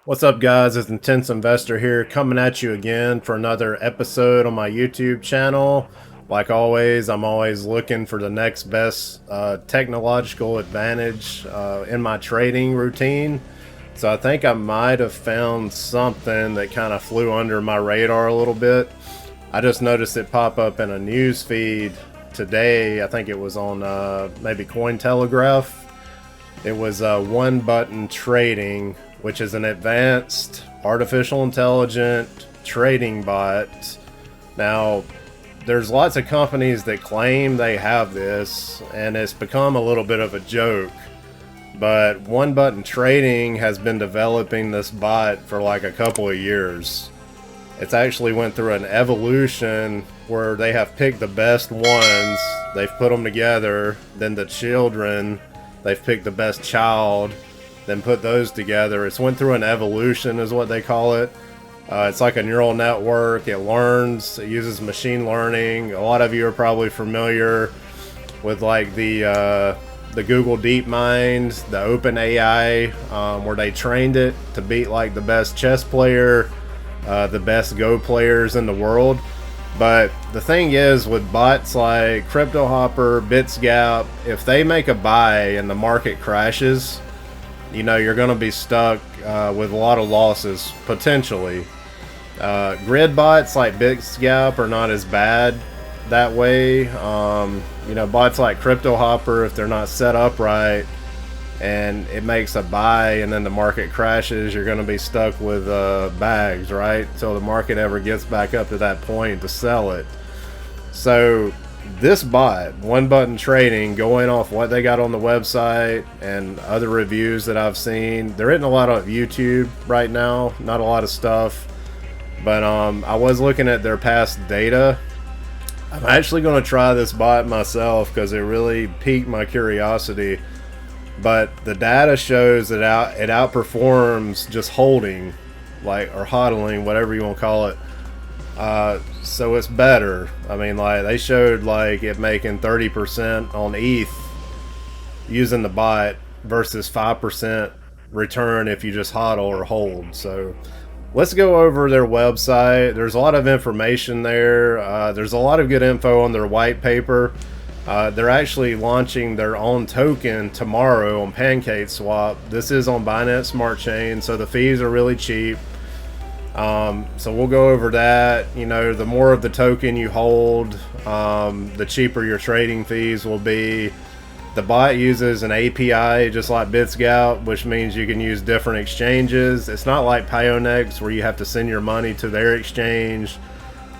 What's up, guys? It's Intense Investor here, coming at you again for another episode on my YouTube channel. Like always, I'm always looking for the next best technological advantage in my trading routine. So I think I might have found something that kind of flew under my radar a little bit. I just noticed it pop up in a news feed today. I think it was on maybe Cointelegraph. It was one button trading, which is an advanced artificial intelligent trading bot. Now, there's lots of companies that claim they have this, and it's become a little bit of a joke. But One Button Trading has been developing this bot for like a couple of years. It's actually went through an evolution where they have picked the best ones, they've put them together, then the children, they've picked the best child, then put those together. It's went through an evolution is what they call it. It's like a neural network. It learns, it uses machine learning. A lot of you are probably familiar with like the Google DeepMind, the OpenAI, where they trained it to beat like the best chess player, the best Go players in the world. But the thing is, with bots like CryptoHopper, BitsGap, if they make a buy and the market crashes, you know, you're going to be stuck with a lot of losses, potentially. Grid bots like BitsGap are not as bad that way. You know, bots like CryptoHopper, if they're not set up right and it makes a buy and then the market crashes, you're going to be stuck with bags, right? Till the market ever gets back up to that point to sell it. So this bot, One Button Trading, going off what they got on the website and other reviews that I've seen, there isn't a lot of YouTube right now, not a lot of stuff, but I was looking at their past data. I'm actually going to try this bot myself because it really piqued my curiosity. But the data shows that it outperforms just holding, like, or hodling, whatever you want to call it. So it's better. I mean, like, they showed like it making 30% on ETH using the bot versus 5% return if you just hodl or hold. So let's go over their website. There's a lot of information there. There's a lot of good info on their white paper. They're actually launching their own token tomorrow on PancakeSwap. This is on Binance Smart Chain, so the fees are really cheap. So we'll go over that. You know, the more of the token you hold, the cheaper your trading fees will be. The bot uses an API just like BitsGap, which means you can use different exchanges. It's not like Pionex where you have to send your money to their exchange,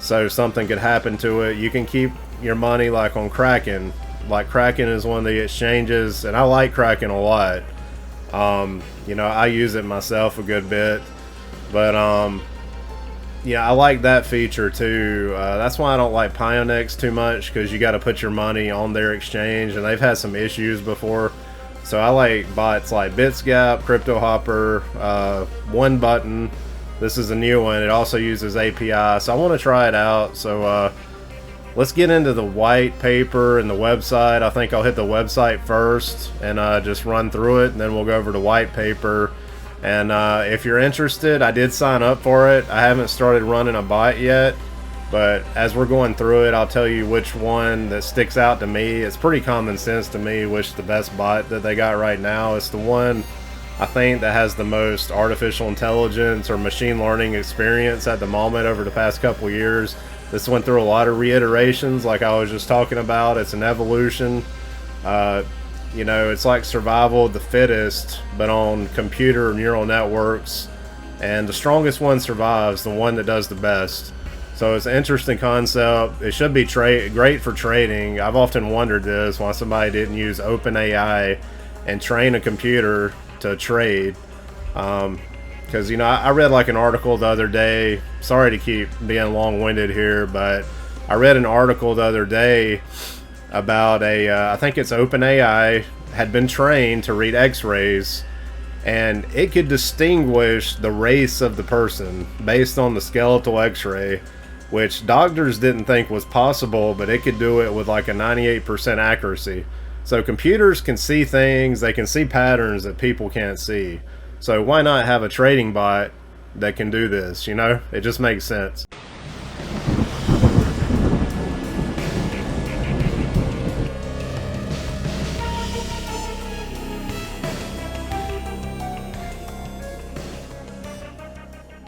so something could happen to it. You can keep your money like on Kraken. Like, Kraken is one of the exchanges, and I like Kraken a lot. You know, I use it myself a good bit. But yeah, I like that feature too. That's why I don't like Pionex too much, because you got to put your money on their exchange, and they've had some issues before. So I like bots like BitsGap, CryptoHopper, One Button. This is a new one. It also uses API, so I want to try it out. So let's get into the white paper and the website. I think I'll hit the website first and just run through it, and then we'll go over to white paper. And if you're interested, I did sign up for it. I haven't started running a bot yet, but as we're going through it, I'll tell you which one that sticks out to me. It's pretty common sense to me which the best bot that they got right now. It's the one I think that has the most artificial intelligence or machine learning experience at the moment over the past couple years. This went through a lot of reiterations like I was just talking about. It's an evolution. You know, it's like survival of the fittest, but on computer neural networks. And the strongest one survives, the one that does the best. So it's an interesting concept. It should be great for trading. I've often wondered this, why somebody didn't use OpenAI and train a computer to trade. Because, you know, I read like an article the other day. Sorry to keep being long-winded here, but I read an article the other day about I think it's OpenAI had been trained to read x-rays, and it could distinguish the race of the person based on the skeletal x-ray, which doctors didn't think was possible, but it could do it with like a 98% accuracy. So computers can see things, they can see patterns that people can't see. So why not have a trading bot that can do this? You know, it just makes sense.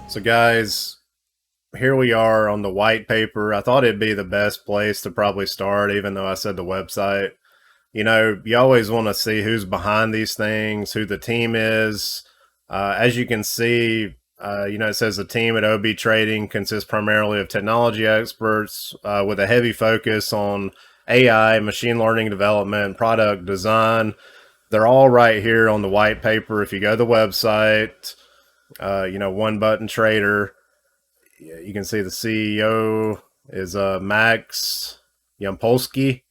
So guys, here we are on the white paper. I thought it'd be the best place to probably start, even though I said the website. You know, you always want to see who's behind these things, who the team is. As you can see, you know, it says the team at OB Trading consists primarily of technology experts with a heavy focus on AI, machine learning development, product design. They're all right here on the white paper. If you go to the website, you know, One Button Trader, you can see the CEO is Max Yampolsky.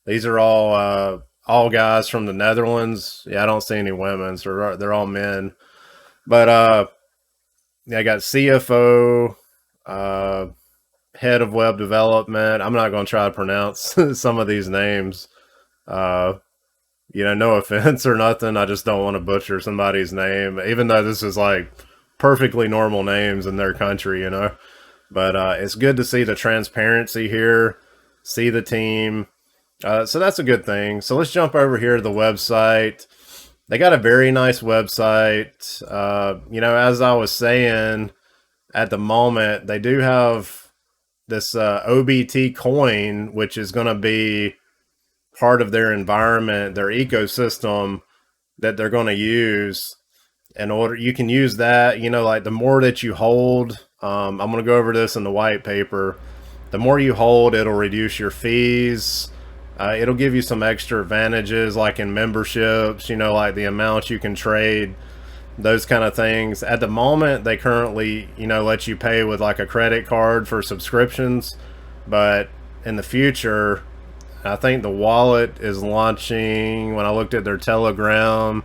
These are all guys from the Netherlands. Yeah, I don't see any women, so they're all men. But yeah, I got CFO, head of web development. I'm not going to try to pronounce some of these names. You know, no offense or nothing. I just don't want to butcher somebody's name, even though this is like perfectly normal names in their country, you know. But it's good to see the transparency here, see the team. So that's a good thing. So let's jump over here to the website. They got a very nice website. You know, as I was saying, at the moment, they do have this OBT coin, which is going to be part of their environment, their ecosystem that they're going to use. In order, you can use that, you know, like the more that you hold, I'm going to go over this in the white paper. The more you hold, it'll reduce your fees. It'll give you some extra advantages, like in memberships, you know, like the amount you can trade, those kind of things. At the moment, they currently, you know, let you pay with like a credit card for subscriptions. But in the future, I think the wallet is launching. When I looked at their Telegram,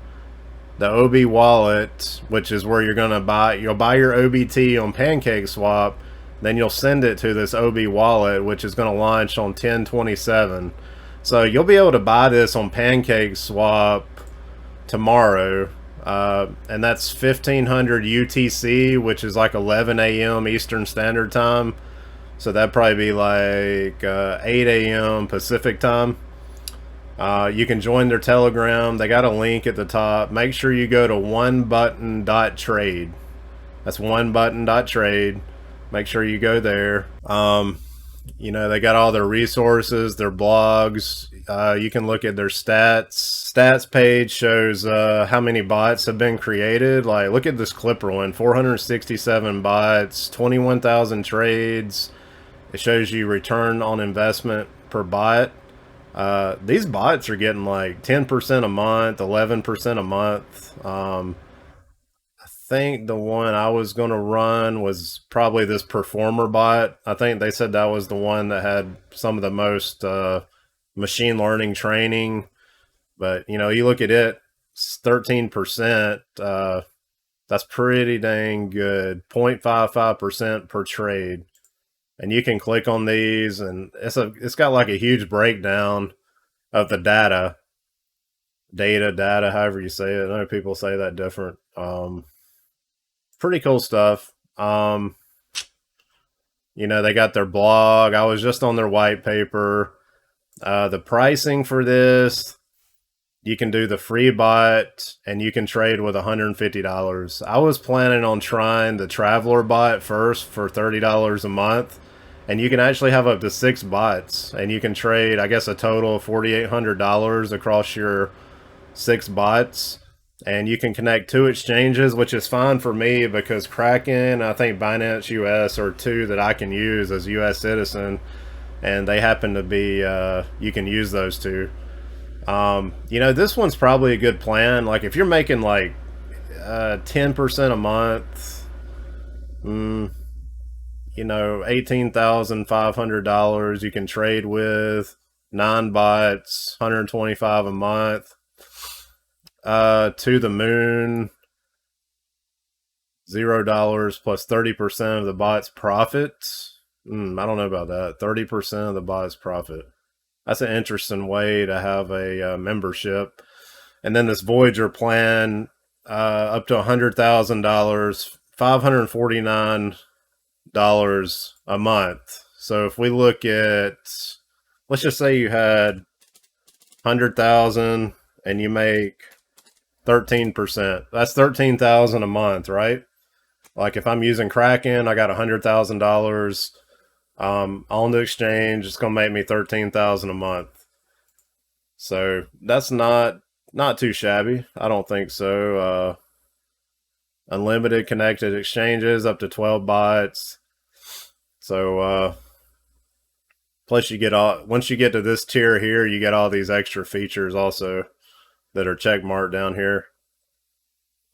the OB wallet, which is where you're gonna you'll buy your OBT on PancakeSwap, then you'll send it to this OB wallet, which is gonna launch on 10/27. So you'll be able to buy this on PancakeSwap tomorrow, and that's 1500 UTC, which is like 11 a.m. Eastern Standard Time. So that'd probably be like 8 a.m. Pacific Time. You can join their Telegram. They got a link at the top. Make sure you go to onebutton.trade. That's onebutton.trade. Make sure you go there. You know, they got all their resources, their blogs. You can look at their stats. Stats page shows how many bots have been created. Like, look at this Clipper one, 467 bots, 21,000 trades. It shows you return on investment per bot. These bots are getting like 10% a month, 11% a month. I think the one I was going to run was probably this performer bot. I think they said that was the one that had some of the most machine learning training. But, you know, you look at it, it's 13%. That's pretty dang good. 0.55% per trade. And you can click on these, and it's got like a huge breakdown of the data, however you say it. I know people say that different. Pretty cool stuff. You know, they got their blog. I was just on their white paper. The pricing for this, you can do the free bot, and you can trade with $150. I was planning on trying the Traveler bot first for $30 a month. And you can actually have up to 6 bots, and you can trade, I guess, a total of $4,800 across your 6 bots. And you can connect 2 exchanges, which is fine for me because Kraken, I think Binance US are 2 that I can use as a US citizen. And they happen to be, you can use those 2. You know, this one's probably a good plan. Like, if you're making like 10% a month, you know, $18,500 you can trade with, 9 bots, 125 a month. To the moon, $0 plus 30% of the bot's profit. I don't know about that. 30% of the bot's profit. That's an interesting way to have a membership. And then this Voyager plan, up to $100,000, $549 a month. So if we look at, let's just say you had 100,000 and you make 13%. That's 13,000 a month, right? Like if I'm using Kraken, I got $100,000 on the exchange. It's gonna make me 13,000 a month. So that's not too shabby. I don't think so. Unlimited connected exchanges up to 12 bots. So plus you get all, once you get to this tier here, you get all these extra features also that are check marked down here.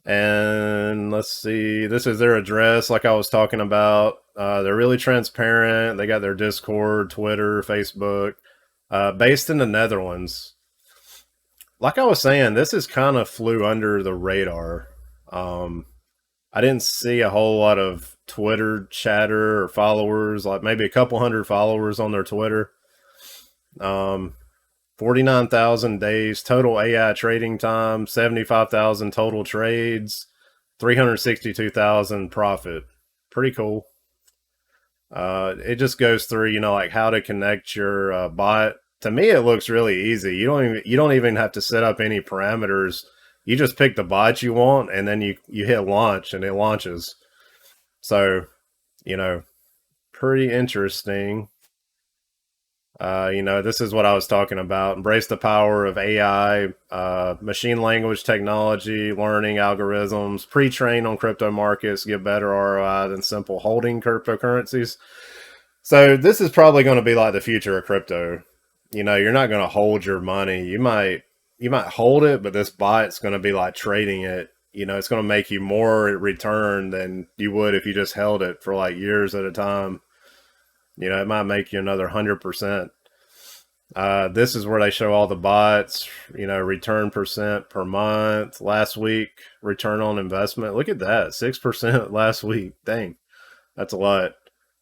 And let's see, this is their address like I was talking about. They're really transparent. They got their Discord, Twitter, Facebook, based in the Netherlands. Like I was saying, this is kind of flew under the radar. I didn't see a whole lot of Twitter chatter or followers, like maybe a couple hundred followers on their Twitter. 49,000 days total AI trading time, 75,000 total trades, 362,000 profit. Pretty cool. It just goes through, you know, like how to connect your bot. To me, it looks really easy. You don't even have to set up any parameters. You just pick the bot you want, and then you hit launch, and it launches. So, you know, pretty interesting. You know, this is what I was talking about. Embrace the power of AI, machine language technology, learning algorithms, pre-train on crypto markets, get better ROI than simple holding cryptocurrencies. So this is probably going to be like the future of crypto. You know, you're not going to hold your money. You might hold it, but this bot's going to be like trading it. You know, it's going to make you more return than you would if you just held it for like years at a time. You know, it might make you another 100%. This is where they show all the bots, you know, return percent per month. Last week, return on investment. Look at that, 6% last week. Dang, that's a lot.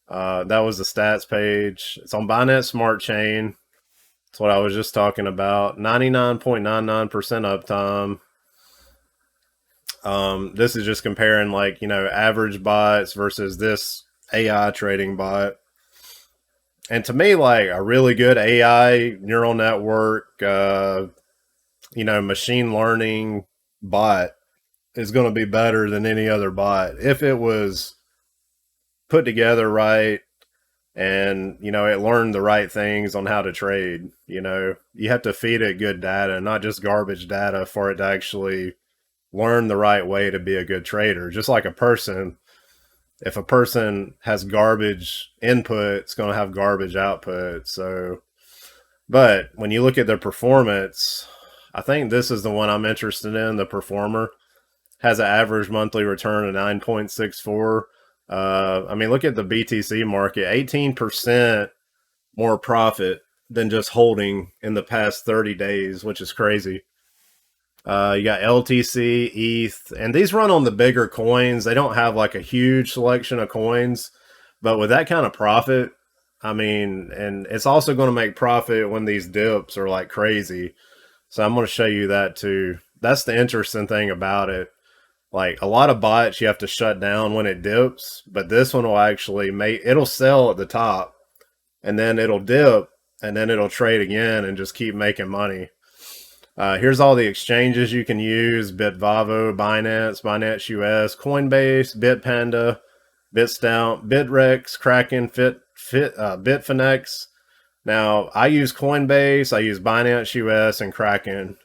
That was the stats page. It's on Binance Smart Chain. That's what I was just talking about. 99.99% uptime. This is just comparing, like, you know, average bots versus this AI trading bot. And to me, like a really good AI neural network, you know, machine learning bot is going to be better than any other bot if it was put together right, and you know, it learned the right things on how to trade. You know, you have to feed it good data, not just garbage data, for it to actually learn the right way to be a good trader. Just like a person, if a person has garbage input, it's going to have garbage output. So, but when you look at their performance, I think this is the one I'm interested in. The performer has an average monthly return of 9.64. I mean, look at the BTC market, 18% more profit than just holding in the past 30 days, which is crazy. You got LTC, ETH, and these run on the bigger coins. They don't have like a huge selection of coins, but with that kind of profit, I mean, and it's also going to make profit when these dips are like crazy. So I'm going to show you that too. That's the interesting thing about it. Like a lot of bots, you have to shut down when it dips, but this one will actually it'll sell at the top, and then it'll dip, and then it'll trade again and just keep making money. Here's all the exchanges you can use: Bitvavo, Binance, BinanceUS, COINBASE, Bitpanda, Bitstamp, Bitrex, Kraken, Bitfinex. Now, I use Coinbase, I use BinanceUS, and Kraken.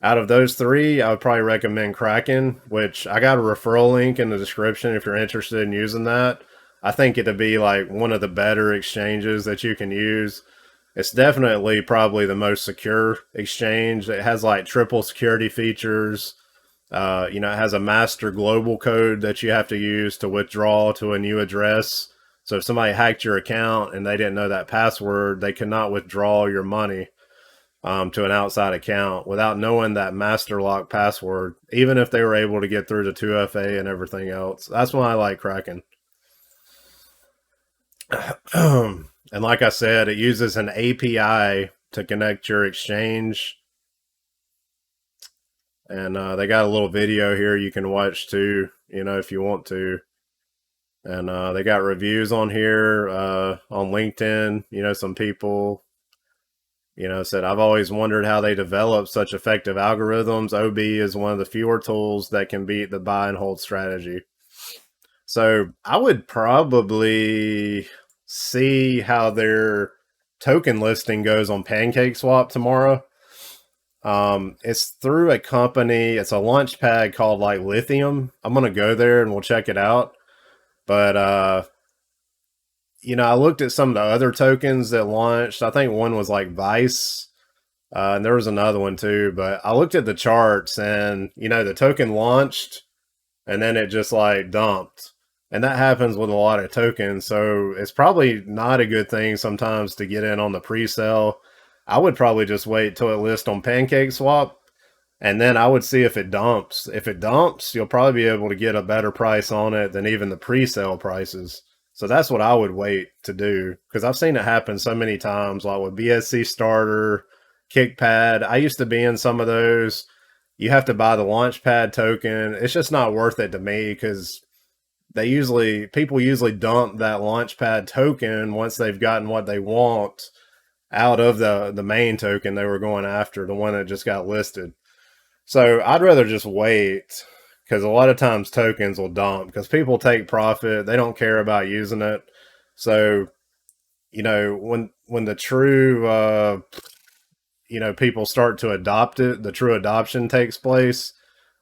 Out of those three, I would probably recommend Kraken, which I got a referral link in the description if you're interested in using that. I think it'd be like one of the better exchanges that you can use. It's definitely probably the most secure exchange. It has like triple security features. You know, it has a master global code that you have to use to withdraw to a new address. So if somebody hacked your account and they didn't know that password, they cannot withdraw your money to an outside account without knowing that master lock password, even if they were able to get through to 2FA and everything else. That's why I like Kraken. And like I said, it uses an API to connect your exchange. And they got a little video here you can watch too, you know, if you want to. And they got reviews on here on LinkedIn. You know, some people, you know, said, I've always wondered how they develop such effective algorithms. OB is one of the fewer tools that can beat the buy and hold strategy. So I would probably see how their token listing goes on PancakeSwap tomorrow. It's through a company. It's a launch pad called like Lithium. I'm gonna go there and we'll check it out. But you know, I looked at some of the other tokens that launched. I think one was like Vice, and there was another one too. But I looked at the charts, and you know, the token launched, and then it just like dumped, and that happens with a lot of tokens. So it's probably not a good thing sometimes to get in on the pre-sale. I would probably just wait till it lists on PancakeSwap, and then I would see if it dumps. If it dumps, you'll probably be able to get a better price on it than even the pre-sale prices. So that's what I would wait to do, because I've seen it happen so many times, like with BSC Starter, Kickpad. I used to be in some of those. You have to buy the Launchpad token. It's just not worth it to me, because people usually dump that Launchpad token once they've gotten what they want out of the main token they were going after, the one that just got listed. So I'd rather just wait, because a lot of times tokens will dump because people take profit. They don't care about using it. So, you know, when the true, you know, people start to adopt it, the true adoption takes place,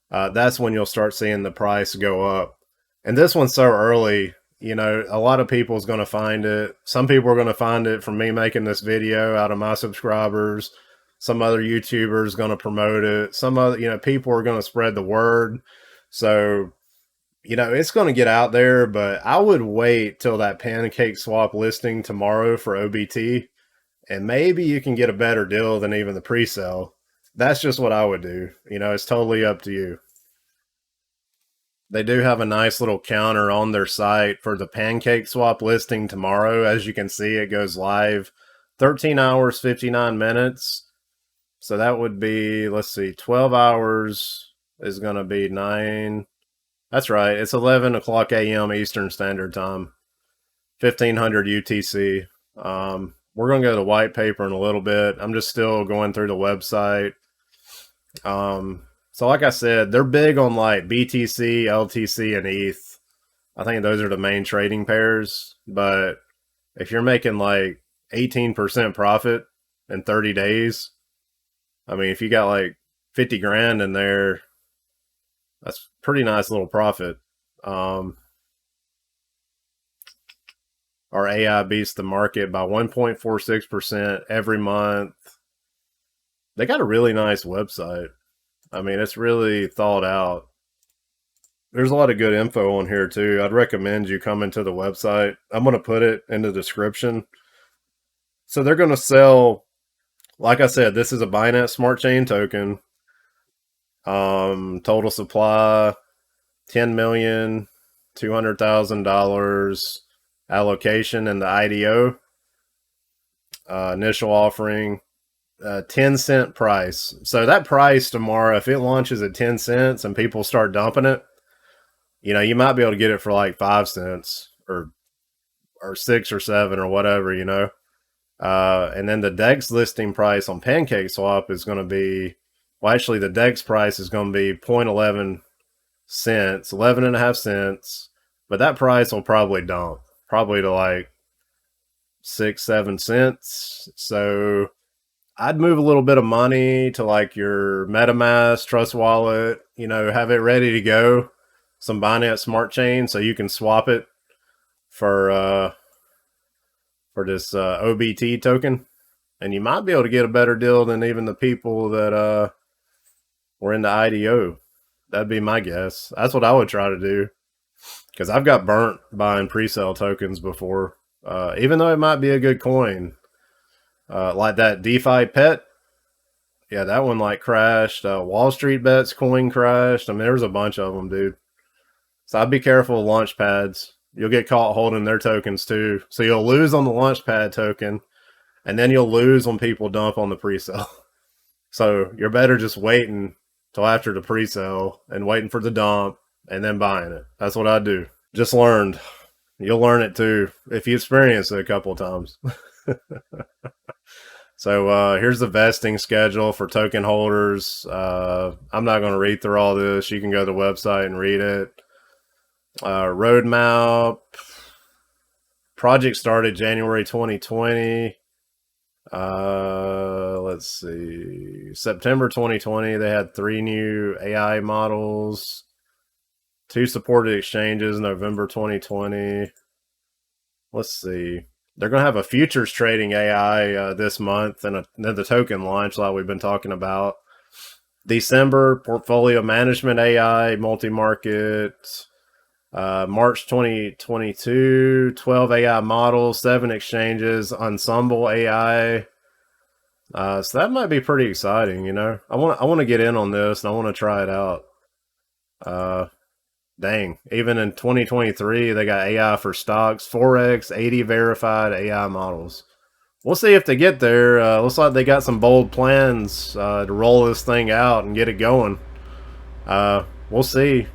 that's when you'll start seeing the price go up. And this one's so early, you know, a lot of people's going to find it. Some people are going to find it from me making this video out of my subscribers. Some other YouTubers going to promote it. Some other, you know, people are going to spread the word. So, you know, it's going to get out there, but I would wait till that PancakeSwap listing tomorrow for OBT, and maybe you can get a better deal than even the pre-sale. That's just what I would do. You know, it's totally up to you. They do have a nice little counter on their site for the PancakeSwap listing tomorrow. As you can see, it goes live 13 hours, 59 minutes. So that would be, let's see, 12 hours is going to be 9. That's right. It's 11 o'clock a.m. Eastern Standard Time, 1500 UTC. We're going to go to the white paper in a little bit. I'm just still going through the website. So like I said, they're big on like BTC, LTC, and ETH. I think those are the main trading pairs. But if you're making like 18% profit in 30 days, I mean, if you got like 50 grand in there, that's pretty nice little profit. Our AI beats the market by 1.46% every month. They got a really nice website. I mean, it's really thought out. There's a lot of good info on here too. I'd recommend you coming to the website. I'm going to put it in the description. So they're going to sell, like I said, this is a Binance Smart Chain token. Total supply, $10,200,000 allocation in the IDO. Initial offering, 10-cent price. So that price tomorrow, if it launches at 10 cents and people start dumping it, you know, you might be able to get it for like 5 cents or 6 or 7 or whatever, you know. And then the DEX listing price on PancakeSwap is going to be, well, actually the DEX price is going to be 0.11 cents, 11.5 cents, but that price will probably dump, probably to like 6-7 cents. So I'd move a little bit of money to like your MetaMask, Trust Wallet, you know, have it ready to go, some Binance Smart Chain, so you can swap it for this OBT token, and you might be able to get a better deal than even the people that were in the IDO. That'd be my guess. That's what I would try to do, because I've got burnt buying pre-sale tokens before, even though it might be a good coin. Like that DeFi pet, yeah, that one like crashed. Wall Street Bets coin crashed. I mean, there was a bunch of them, dude. So I'd be careful of launch pads. You'll get caught holding their tokens too. So you'll lose on the launchpad token, and then you'll lose when people dump on the pre-sale. So you're better just waiting till after the pre-sale and waiting for the dump and then buying it. That's what I do. Just learned. You'll learn it too if you experience it a couple of times. So here's the vesting schedule for token holders. I'm not going to read through all this. You can go to the website and read it. Roadmap. Project started January 2020. Let's see. September 2020, they had 3 new AI models. 2 supported exchanges, November 2020. Let's see. They're going to have a futures trading AI this month, and then the token launch like we've been talking about. December, portfolio management AI, multi-market. March 2022, 12 AI models, 7 exchanges, Ensemble AI. So that might be pretty exciting, you know. I want to get in on this, and I want to try it out. Dang, even in 2023, they got AI for stocks, Forex, 80 verified AI models. We'll see if they get there. Looks like they got some bold plans to roll this thing out and get it going. We'll see.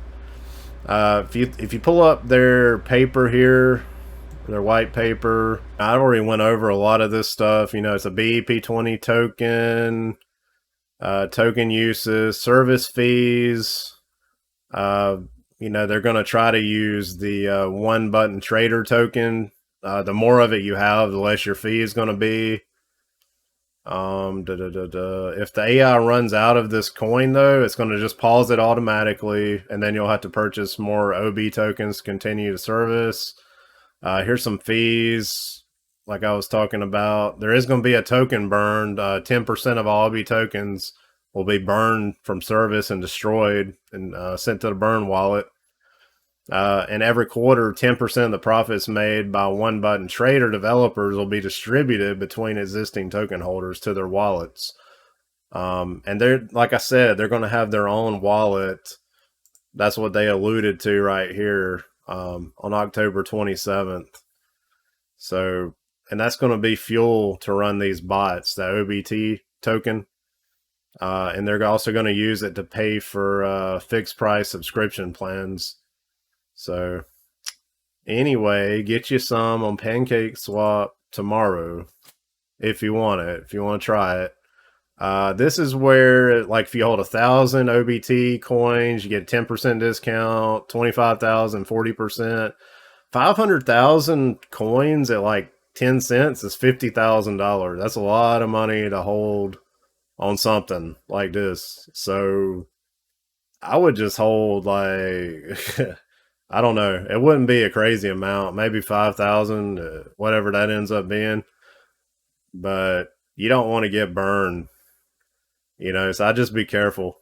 If you pull up their paper here, their white paper, I already went over a lot of this stuff. You know, it's a BEP20 token, token uses, service fees. You know, they're going to try to use the one button trader token. The more of it you have, the less your fee is going to be. If the AI runs out of this coin, though, it's going to just pause it automatically, and then you'll have to purchase more OB tokens to continue the service. Here's some fees, like I was talking about. There is going to be a token burned. 10% of all OB tokens will be burned from service and destroyed and sent to the burn wallet. And every quarter, 10% of the profits made by one button trader developers will be distributed between existing token holders to their wallets. And they're, like I said, they're going to have their own wallet. That's what they alluded to right here on October 27th. So, and that's going to be fuel to run these bots, the OBT token. And they're also going to use it to pay for fixed price subscription plans. So anyway, get you some on PancakeSwap tomorrow if you want it, if you want to try it. This is where, like, if you hold 1,000 OBT coins, you get a 10% discount, 25,000, 40%. 500,000 coins at like 10 cents is $50,000. That's a lot of money to hold on something like this. So I would just hold, like, I don't know. It wouldn't be a crazy amount, maybe 5,000, whatever that ends up being. But you don't want to get burned, you know, so I just be careful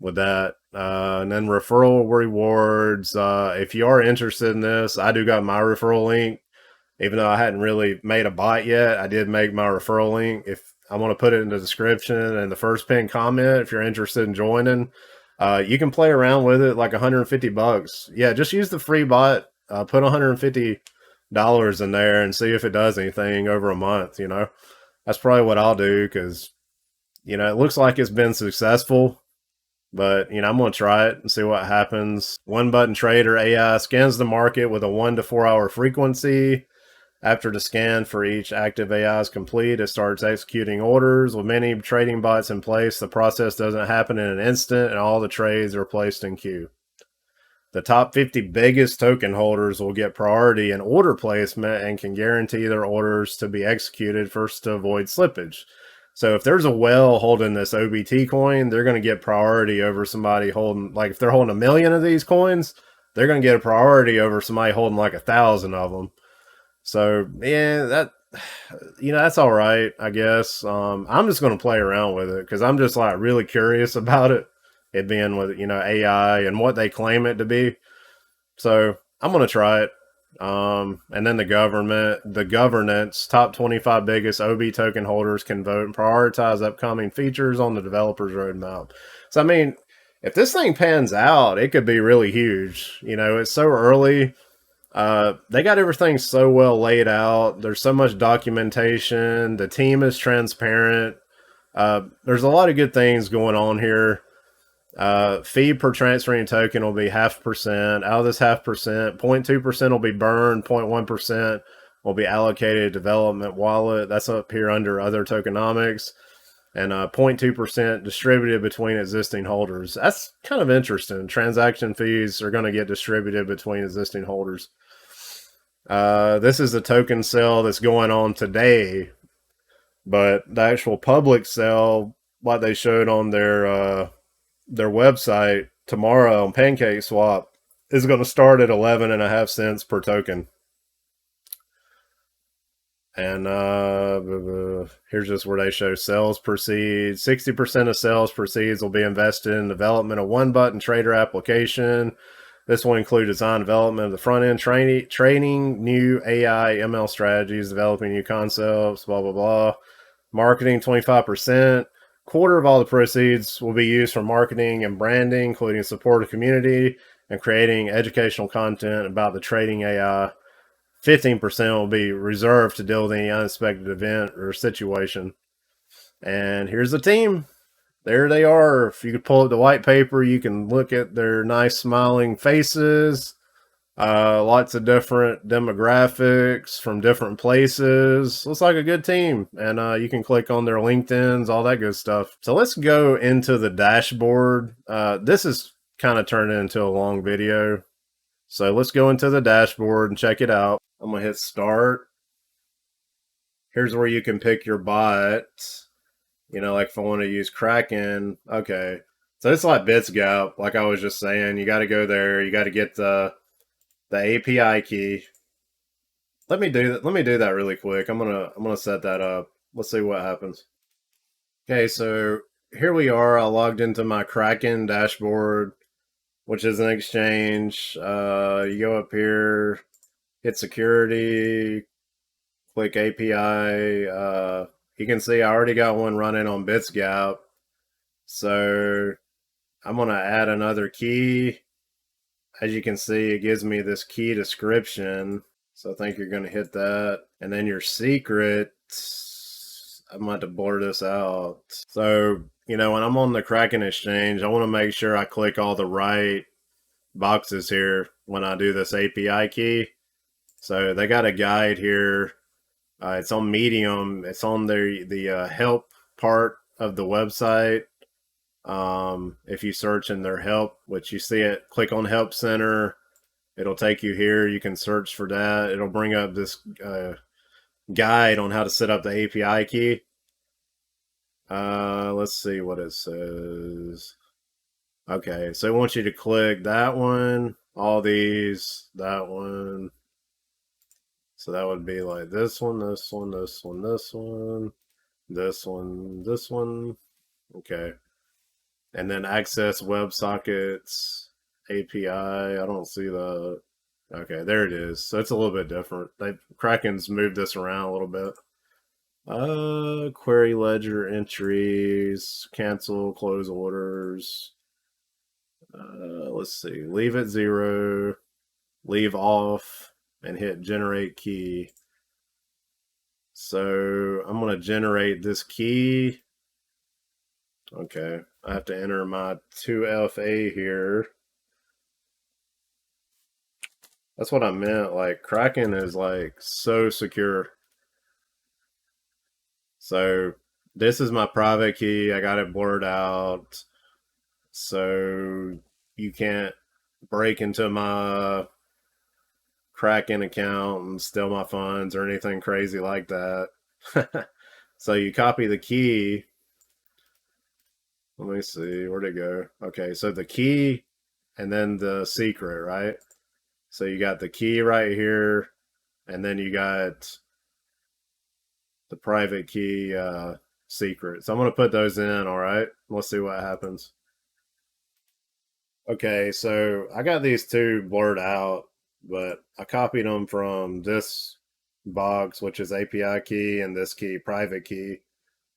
with that. And then referral rewards. If you are interested in this, I do got my referral link. Even though I hadn't really made a bot yet, I did make my referral link. If I want to put it in the description and the first pinned comment, if you're interested in joining. You can play around with it, like $150. Yeah, just use the free bot. Put $150 in there and see if it does anything over a month. You know, that's probably what I'll do, because, you know, it looks like it's been successful. But, you know, I'm going to try it and see what happens. One button trader AI scans the market with a 1 to 4 hour frequency. After the scan for each active AI is complete, it starts executing orders. With many trading bots in place, the process doesn't happen in an instant, and all the trades are placed in queue. The top 50 biggest token holders will get priority in order placement and can guarantee their orders to be executed first to avoid slippage. So if there's a whale holding this OBT coin, they're going to get priority over somebody holding, like, if they're holding 1 million of these coins, they're going to get a priority over somebody holding like 1,000 of them. So yeah, that, you know, that's all right, I guess. I'm just going to play around with it because I'm just, like, really curious about it. It being with, you know, AI and what they claim it to be. So I'm going to try it. And then the governance, top 25 biggest OB token holders can vote and prioritize upcoming features on the developer's roadmap. So, I mean, if this thing pans out, it could be really huge. You know, it's so early. They got everything so well laid out. There's so much documentation. The team is transparent. There's a lot of good things going on here. Fee per transferring token will be 0.5%. Out of this 0.5%, 0.2% will be burned, 0.1% will be allocated to development wallet. That's up here under other tokenomics. And 0.2% distributed between existing holders. That's kind of interesting. Transaction fees are going to get distributed between existing holders. This is a token sale that's going on today, but the actual public sale, what they showed on their website tomorrow on PancakeSwap, is going to start at 11.5 cents per token. And here's just where they show sales proceeds. 60% of sales proceeds will be invested in development of one button trader application. This will include design development of the front end training new AI ML strategies, developing new concepts, blah, blah, blah. Marketing 25%. Quarter of all the proceeds will be used for marketing and branding, including support of community and creating educational content about the trading AI. 15% will be reserved to deal with any unexpected event or situation. And here's the team. There they are. If you could pull up the white paper, you can look at their nice smiling faces. Lots of different demographics from different places. Looks like a good team. And you can click on their LinkedIns, all that good stuff. So let's go into the dashboard. This is kind of turned into a long video. So let's go into the dashboard and check it out. I'm going to hit start. Here's where you can pick your bot. You know, like if I want to use Kraken. Okay. So it's like BitsGap, like I was just saying. You got to go there. You got to get the API key. Let me do that really quick. I'm gonna set that up. Let's see what happens. Okay, so here we are. I logged into my Kraken dashboard, which is an exchange. You go up here, hit security, click API. You can see I already got one running on BitsGap. So I'm gonna add another key. As you can see, it gives me this key description. So I think you're going to hit that. And then your secret, I'm going to blur this out. So, you know, when I'm on the Kraken exchange, I want to make sure I click all the right boxes here when I do this API key. So they got a guide here. It's on Medium. It's on the help part of the website. If you search in their help, which you see it, click on Help Center. It'll take you here. You can search for that. It'll bring up this guide on how to set up the API key. Let's see what it says. Okay, so it wants you to click that one, all these, that one. So that would be like this one, this one, this one, this one, this one, this one. Okay. And then access WebSockets API. I don't see the. Okay, there it is. So it's a little bit different. Kraken's moved this around a little bit. Query ledger entries, cancel, close orders. Let's see. Leave at 0, leave off, and hit generate key. So I'm going to generate this key. Okay, I have to enter my 2FA here. That's what I meant. Like, Kraken is like so secure. So this is my private key. I got it blurred out. So you can't break into my Kraken account and steal my funds or anything crazy like that. So you copy the key. Let me see, where'd it go? Okay, so the key and then the secret, right? So you got the key right here, and then you got the private key secret. So I'm going to put those in, all right? Let's see what happens. Okay, so I got these two blurred out, but I copied them from this box, which is API key, and this key, private key.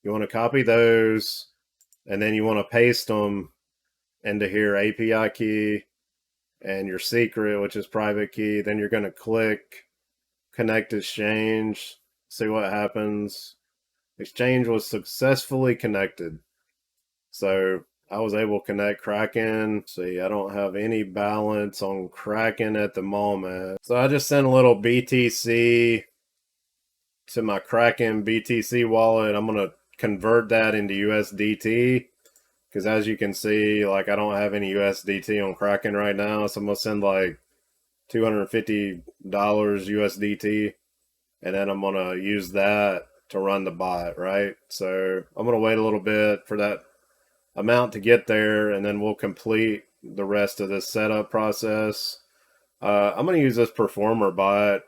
You want to copy those, and then you want to paste them into here, API key, and your secret, which is private key. Then you're going to click connect exchange, see what happens. Exchange was successfully connected. So I was able to connect Kraken. See, I don't have any balance on Kraken at the moment. So I just sent a little BTC to my Kraken BTC wallet. I'm going to convert that into USDT. Because as you can see, like I don't have any USDT on Kraken right now. So I'm going to send like $250 USDT. And then I'm going to use that to run the bot, right? So I'm going to wait a little bit for that amount to get there, and then we'll complete the rest of this setup process. I'm going to use this performer bot.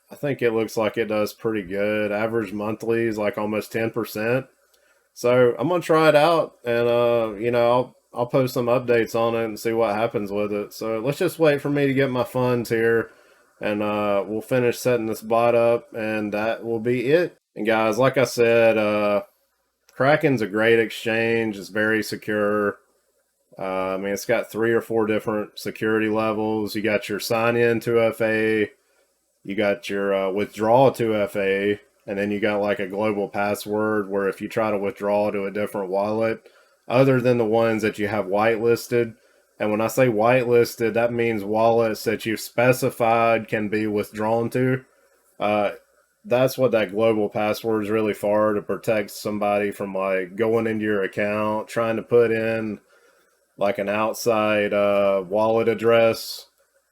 I think it looks like it does pretty good. Average monthly is like almost 10%. So I'm going to try it out, and you know, I'll post some updates on it and see what happens with it. So let's just wait for me to get my funds here, and we'll finish setting this bot up, and that will be it. And guys, like I said, Kraken's a great exchange. It's very secure. I mean, it's got 3 or 4 different security levels. You got your sign in 2FA, you got your withdrawal 2FA, and then you got like a global password where if you try to withdraw to a different wallet, other than the ones that you have whitelisted, and when I say whitelisted, that means wallets that you've specified can be withdrawn to. That's what that global password is really for, to protect somebody from like going into your account, trying to put in like an outside wallet address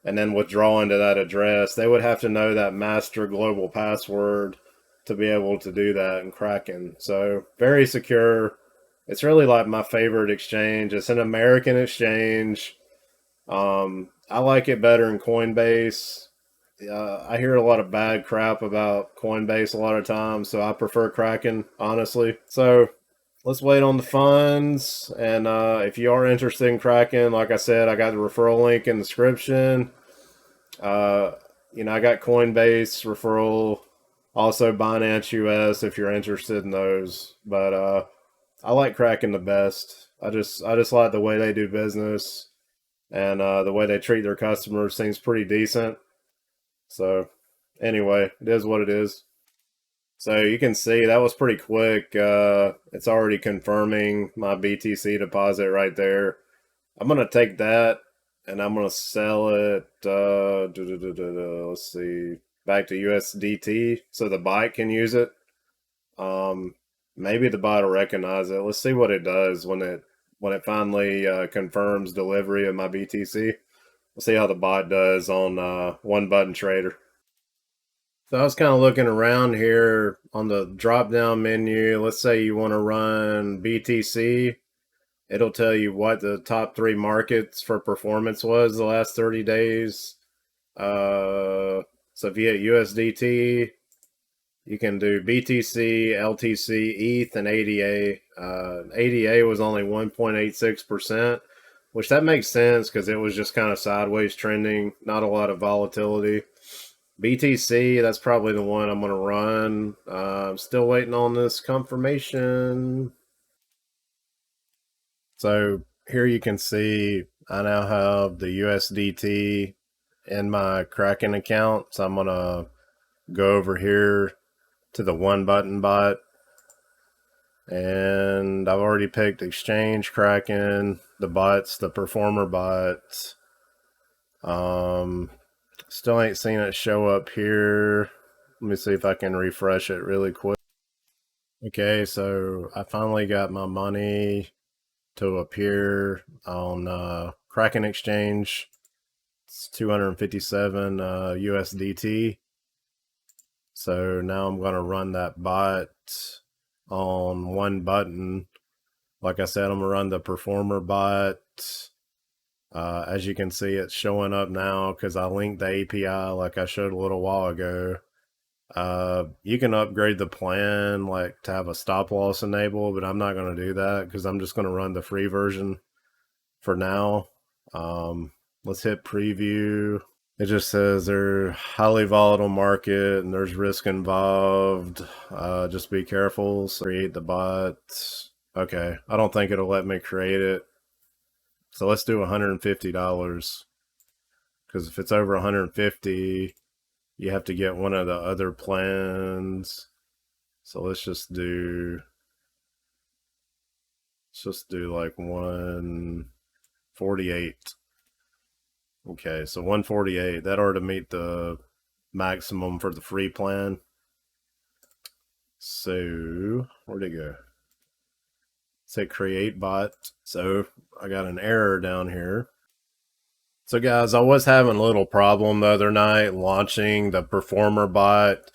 and then withdrawing to that address. They would have to know that master global password to be able to do that in Kraken. So very secure. It's really like my favorite exchange. It's an American exchange. I like it better than COINBASE. I hear a lot of bad crap about COINBASE a lot of times, so I prefer Kraken, honestly. So let's wait on the funds, and if you are interested in Kraken, like I said, I got the referral link in the description. You know, I got Coinbase referral, also Binance US if you're interested in those. But I like Kraken the best. I just like the way they do business, and the way they treat their customers seems pretty decent. So anyway, it is what it is. So you can see that was pretty quick. It's already confirming my BTC deposit right there. I'm going to take that and I'm going to sell it, let's see, back to USDT so the bot can use it. Maybe the bot will recognize it. Let's see what it does when it finally confirms delivery of my BTC. We'll see how the bot does on One Button Trader. So I was kind of looking around here on the drop down menu. Let's say you want to run BTC. It'll tell you what the top 3 markets for performance was the last 30 days. So if you hit USDT, you can do BTC, LTC, ETH, and ADA. ADA was only 1.86%, which that makes sense because it was just kind of sideways trending, not a lot of volatility. BTC, that's probably the one I'm going to run. I'm still waiting on this confirmation. So here you can see I now have the USDT in my Kraken account. So I'm going to go over here to the One Button bot. And I've already picked Exchange, Kraken, the bots, the Performer bots. Still ain't seen it show up here. Let me see if I can refresh it really quick. Okay, so I finally got my money to appear on Kraken Exchange. It's 257 USDT. So now I'm going to run that bot on One Button. Like I said, I'm going to run the Performer bot. As you can see, it's showing up now because I linked the API like I showed a little while ago. You can upgrade the plan like to have a stop loss enabled, but I'm not going to do that because I'm just going to run the free version for now. Let's hit preview. It just says they're highly volatile market and there's risk involved. Just be careful. So create the bot. Okay, I don't think it'll let me create it. So let's do $150 because if it's over 150, you have to get one of the other plans. So let's just do Let's just do like 148. Okay, so 148. That ought to meet the maximum for the free plan. So, where'd it go? Say create bot. So, I got an error down here. So guys, I was having a little problem the other night launching the performer bot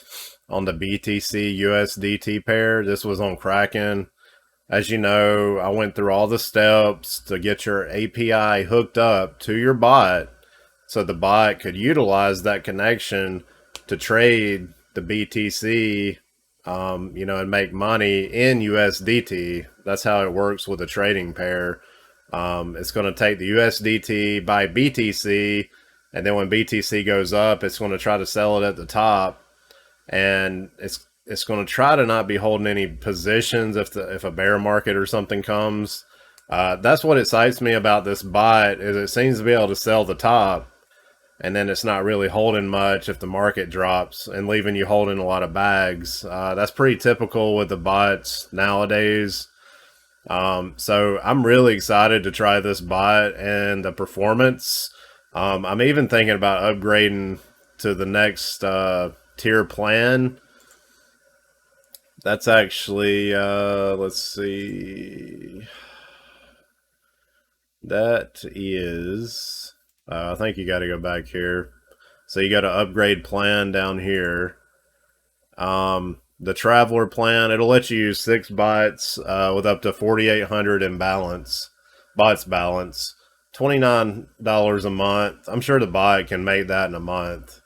on the BTC USDT pair. This was on Kraken. As you know, I went through all the steps to get your API hooked up to your bot so the bot could utilize that connection to trade the BTC, and make money in USDT. That's how it works with a trading pair. It's going to take the USDT, buy BTC, and then when BTC goes up, it's going to try to sell it at the top, and it's going to try to not be holding any positions if a bear market or something comes. That's what excites me about this bot, is it seems to be able to sell the top, and then it's not really holding much if the market drops and leaving you holding a lot of bags. That's pretty typical with the bots nowadays. So I'm really excited to try this bot and the performance. I'm even thinking about upgrading to the next tier plan. That's actually, let's see. That is, I think you got to go back here. So you got to upgrade plan down here. The traveler plan, it'll let you use 6 bots with up to 4,800 in balance, bots balance, $29 a month. I'm sure the bot can make that in a month.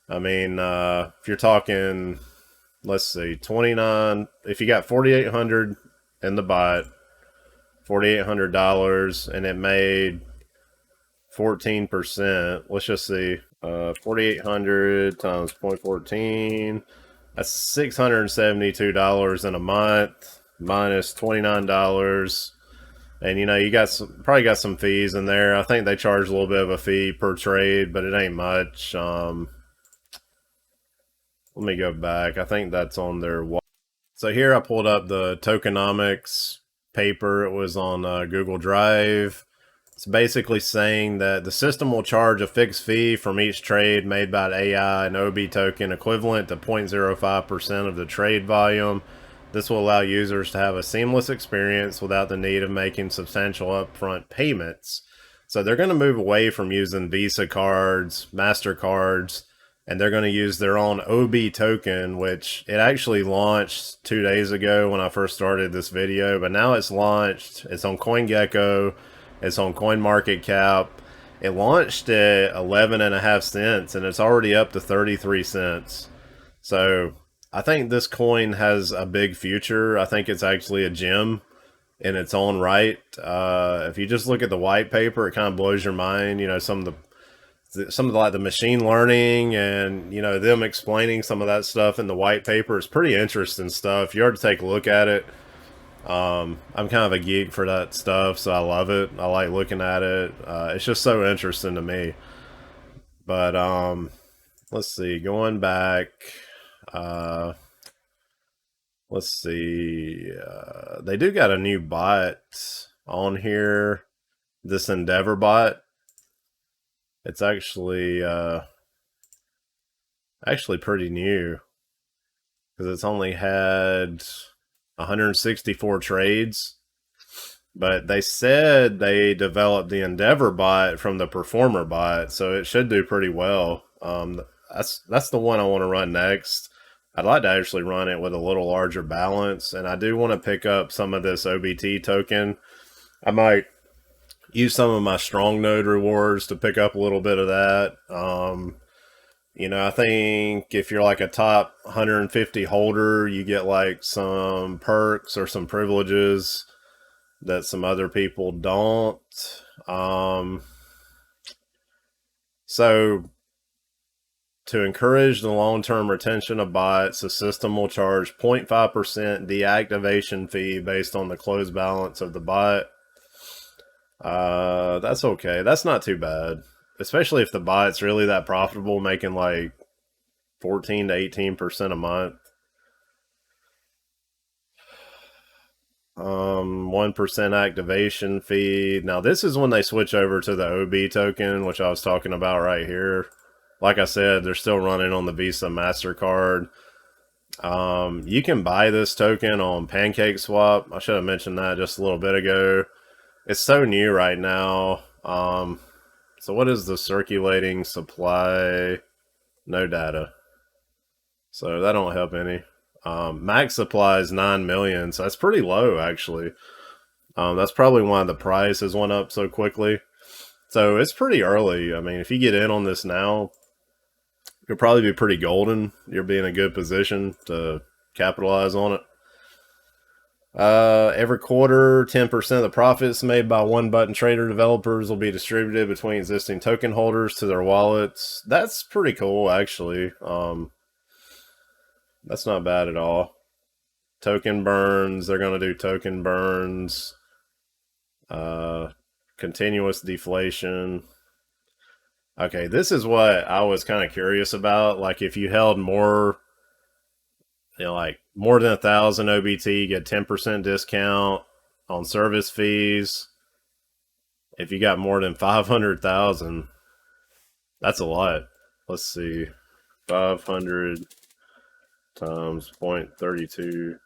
I mean, if you're talking, let's see, 29, if you got 4,800 in the bot, $4,800, and it made 14%. Let's just see, 4,800 times 0.14. That's $672 in a month minus $29. And you got probably got some fees in there. I think they charge a little bit of a fee per trade, but it ain't much. Let me go back. I think that's on their wall. So here I pulled up the tokenomics paper. It was on Google Drive. It's basically saying that the system will charge a fixed fee from each trade made by AI and OB token equivalent to 0.05% of the trade volume. This will allow users to have a seamless experience without the need of making substantial upfront payments. So they're going to move away from using Visa cards, MasterCards, and they're going to use their own OB token, which it actually launched 2 days ago when I first started this video, but now it's launched. It's on CoinGecko. It's on CoinMarketCap. It launched at 11.5 cents and it's already up to 33 cents. So I think this coin has a big future. I think it's actually a gem in its own right. If you just look at the white paper, it kind of blows your mind. You know, some of the machine learning and, them explaining some of that stuff in the white paper is pretty interesting stuff. You ought to take a look at it. I'm kind of a geek for that stuff, so I love it. I like looking at it. It's just so interesting to me. But let's see, going back, let's see, they do got a new bot on here, this Endeavor bot. It's actually pretty new because it's only had 164 trades, but they said they developed the Endeavor bot from the performer bot, so it should do pretty well. That's the one I want to run next. I'd like to actually run it with a little larger balance, and I do want to pick up some of this OBT token. I might use some of my strong node rewards to pick up a little bit of that. I think if you're like a top 150 holder, you get like some perks or some privileges that some other people don't. So to encourage the long-term retention of bots, the system will charge 0.5% deactivation fee based on the closed balance of the bot. That's okay. That's not too bad. Especially if the bot's really that profitable, making like 14 to 18% a month. 1% activation fee. Now this is when they switch over to the OB token, which I was talking about right here. Like I said, they're still running on the Visa MasterCard. You can buy this token on PancakeSwap. I should have mentioned that just a little bit ago. It's so new right now. So what is the circulating supply? No data. So that don't help any. Max supply is 9 million, so that's pretty low actually. That's probably why the price has went up so quickly. So it's pretty early. I mean, if you get in on this now, you'll probably be pretty golden. You'll be in a good position to capitalize on it. Every quarter, 10% of the profits made by one button trader developers will be distributed between existing token holders to their wallets. That's pretty cool, actually. That's not bad at all. Token burns, they're going to do token burns. Continuous deflation. Okay, this is what I was kind of curious about. Like, if you held more, like more than 1,000 OBT, you get 10% discount on service fees. If you got more than 500,000, that's a lot. Let's see, 500 times 0.32.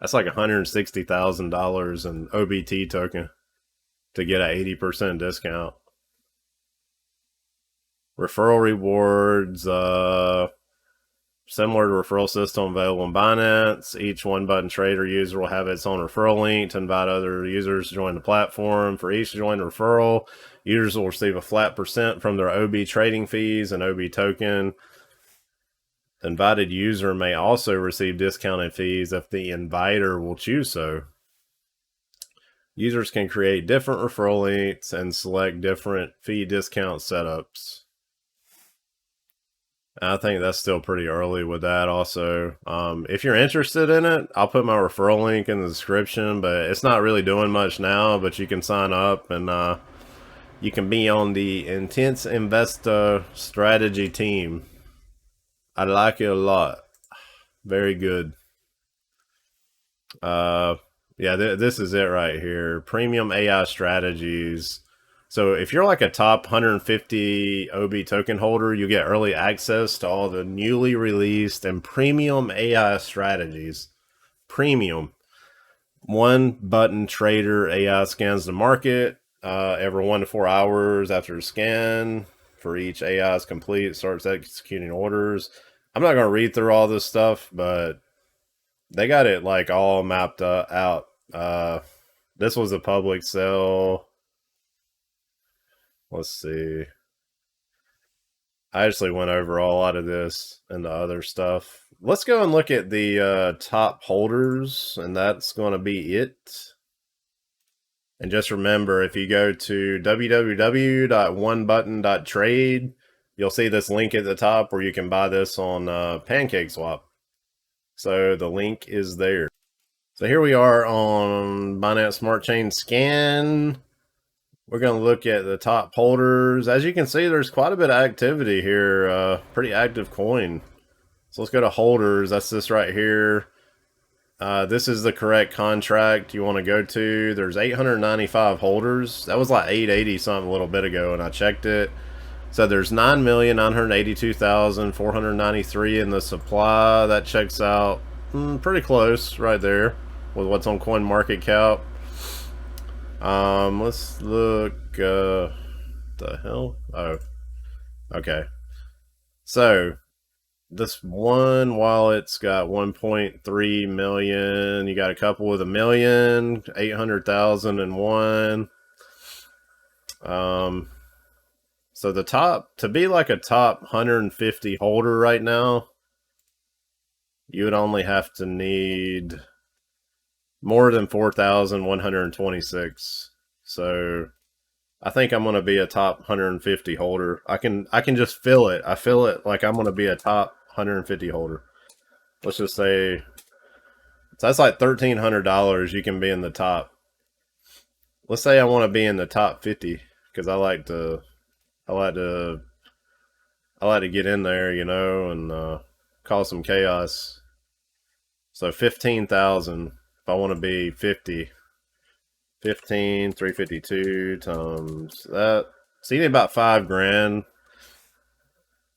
That's like $160,000 in OBT token to get an 80% discount. Referral rewards, similar to referral system available in Binance. Each one button trader user will have its own referral link to invite other users to join the platform. For each joined referral, users will receive a flat percent from their OB trading fees and OB token. The invited user may also receive discounted fees if the inviter will choose so. Users can create different referral links and select different fee discount setups. I think that's still pretty early with that also. If you're interested in it, I'll put my referral link in the description, but it's not really doing much now, but you can sign up and you can be on the Intense Investor Strategy team. I like it a lot. Very good. Yeah, this is it right here. Premium AI strategies. So if you're like a top 150 OB token holder, you get early access to all the newly released and premium AI strategies. Premium. One button trader AI scans the market every 1 to 4 hours after a scan. For each AI is complete, it starts executing orders. I'm not going to read through all this stuff, but they got it like all mapped out. This was a public sale. Let's see. I actually went over a lot of this and the other stuff. Let's go and look at the top holders, and that's going to be it. And just remember, if you go to www.onebutton.trade, you'll see this link at the top where you can buy this on PancakeSwap. So the link is there. So here we are on Binance Smart Chain Scan. We're going to look at the top holders. As you can see, there's quite a bit of activity here. Pretty active coin. So let's go to holders. That's this right here. This is the correct contract you want to go to. There's 895 holders. That was like 880 something a little bit ago, and I checked it. So there's 9,982,493 in the supply. That checks out pretty close right there with what's on CoinMarketCap. Let's look. The hell? Oh, okay. So this one wallet's got 1.3 million. You got a couple with 1,000,000, 800,000 in one. So the top, to be like a top 150 holder right now, you would only have to need more than 4,126. So I think I'm going to be a top 150 holder. I can just feel it. I feel it like I'm going to be a top 150 holder. Let's just say, so that's like $1,300 you can be in the top. Let's say I want to be in the top 50 because I like to get in there, you know, and cause some chaos. So 15,000. If I want to be 50, 15, 352 times that. So you need about 5 grand.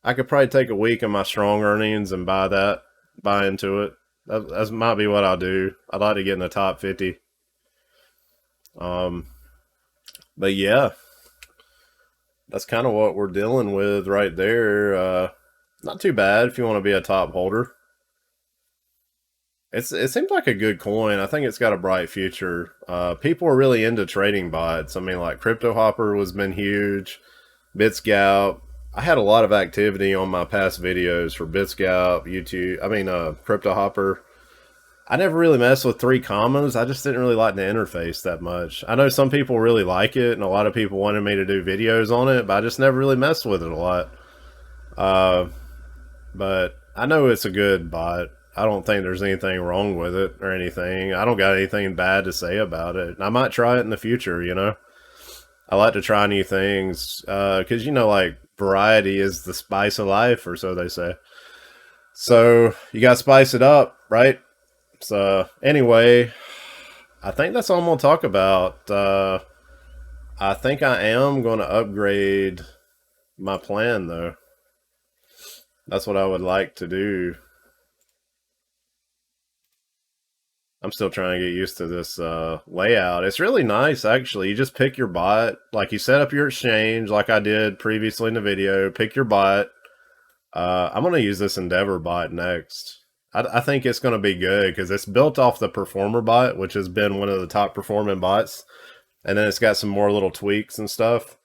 I could probably take a week of my strong earnings and buy into it. That might be what I'll do. I'd like to get in the top 50. Um, but yeah, that's kind of what we're dealing with right there. Not too bad if you want to be a top holder. It seems like a good coin. I think it's got a bright future. People are really into trading bots. I mean, like Crypto Hopper was been huge. BitScout. I had a lot of activity on my past videos for BitScout, YouTube. I mean, Crypto Hopper. I never really messed with 3 commas. I just didn't really like the interface that much. I know some people really like it, and a lot of people wanted me to do videos on it, but I just never really messed with it a lot. Uh, but I know it's a good bot. I don't think there's anything wrong with it or anything. I don't got anything bad to say about it. I might try it in the future, you know? I like to try new things because, you know, like variety is the spice of life, or so they say. So you got to spice it up, right? So anyway, I think that's all I'm going to talk about. I think I am going to upgrade my plan, though. That's what I would like to do. I'm still trying to get used to this layout. It's really nice, actually. You just pick your bot. Like, you set up your exchange like I did previously in the video. Pick your bot. I'm going to use this Endeavor bot next. I think it's going to be good because it's built off the Performer bot, which has been one of the top performing bots. And then it's got some more little tweaks and stuff.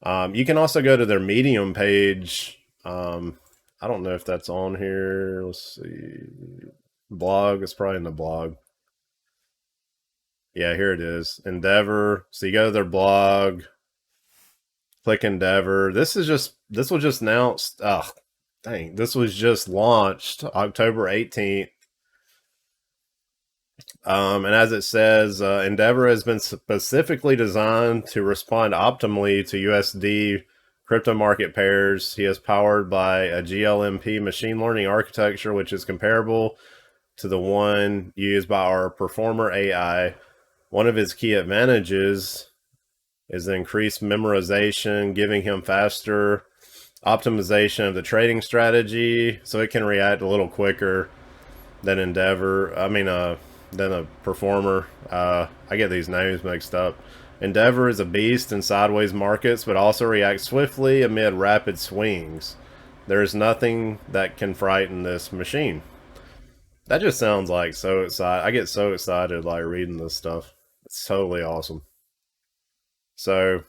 You can also go to their Medium page. I don't know if that's on here. Let's see. Blog. It's probably in the blog. Yeah, here it is. Endeavor. So you go to their blog, click Endeavor. This was just announced. Oh, dang. This was just launched October 18th. And as it says, Endeavor has been specifically designed to respond optimally to USD crypto market pairs. He is powered by a GLMP machine learning architecture, which is comparable to the one used by our Performer AI. One of his key advantages is the increased memorization, giving him faster optimization of the trading strategy, so it can react a little quicker than Endeavor. Than a Performer. I get these names mixed up. Endeavor is a beast in sideways markets, but also reacts swiftly amid rapid swings. There is nothing that can frighten this machine. That just sounds like so excited. I get so excited like reading this stuff. It's totally awesome. So,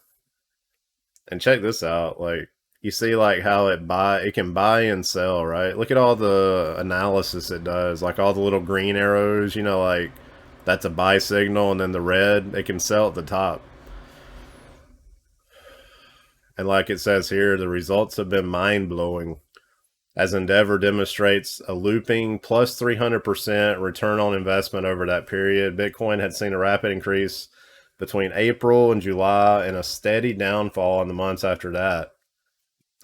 and check this out. Like, you see like how it can buy and sell, right? Look at all the analysis it does. Like all the little green arrows, you know, like that's a buy signal, and then the red, it can sell at the top. And like it says here, the results have been mind-blowing. As Endeavor demonstrates a looping plus 300% return on investment over that period, Bitcoin had seen a rapid increase between April and July and a steady downfall in the months after that.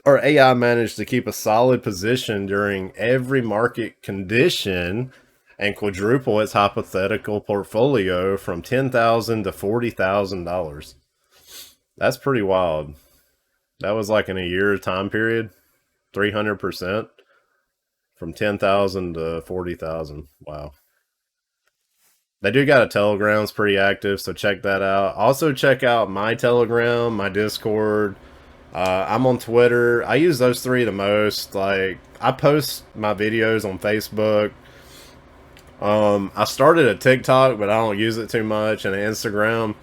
Our AI managed to keep a solid position during every market condition and quadruple its hypothetical portfolio from $10,000 to $40,000. That's pretty wild. That was like in a year time period. 300% from 10,000 to 40,000. Wow. They do got a Telegram, it's pretty active, so check that out. Also check out my Telegram, my Discord. I'm on Twitter. I use those 3 the most. Like, I post my videos on Facebook. I started a TikTok, but I don't use it too much, and an Instagram.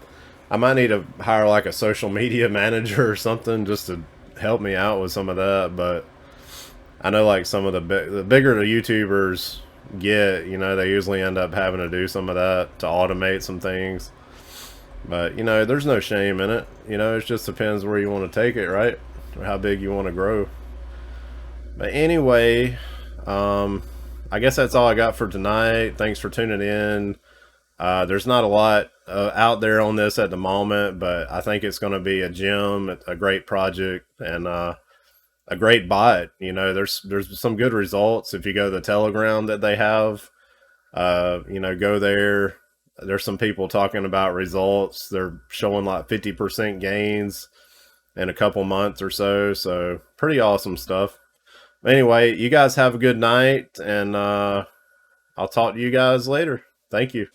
I might need to hire like a social media manager or something just to help me out with some of that, but I know like some of the bigger the YouTubers get, you know, they usually end up having to do some of that to automate some things. But, you know, there's no shame in it. You know, it just depends where you want to take it, right? Or how big you want to grow. But anyway, I guess that's all I got for tonight. Thanks for tuning in. There's not a lot out there on this at the moment, but I think it's going to be a gem, a great project, and a great bot. You know, there's some good results if you go to the Telegram that they have. You know, go there. There's some people talking about results. They're showing like 50% gains in a couple months or so. So pretty awesome stuff. Anyway, you guys have a good night, and I'll talk to you guys later. Thank you.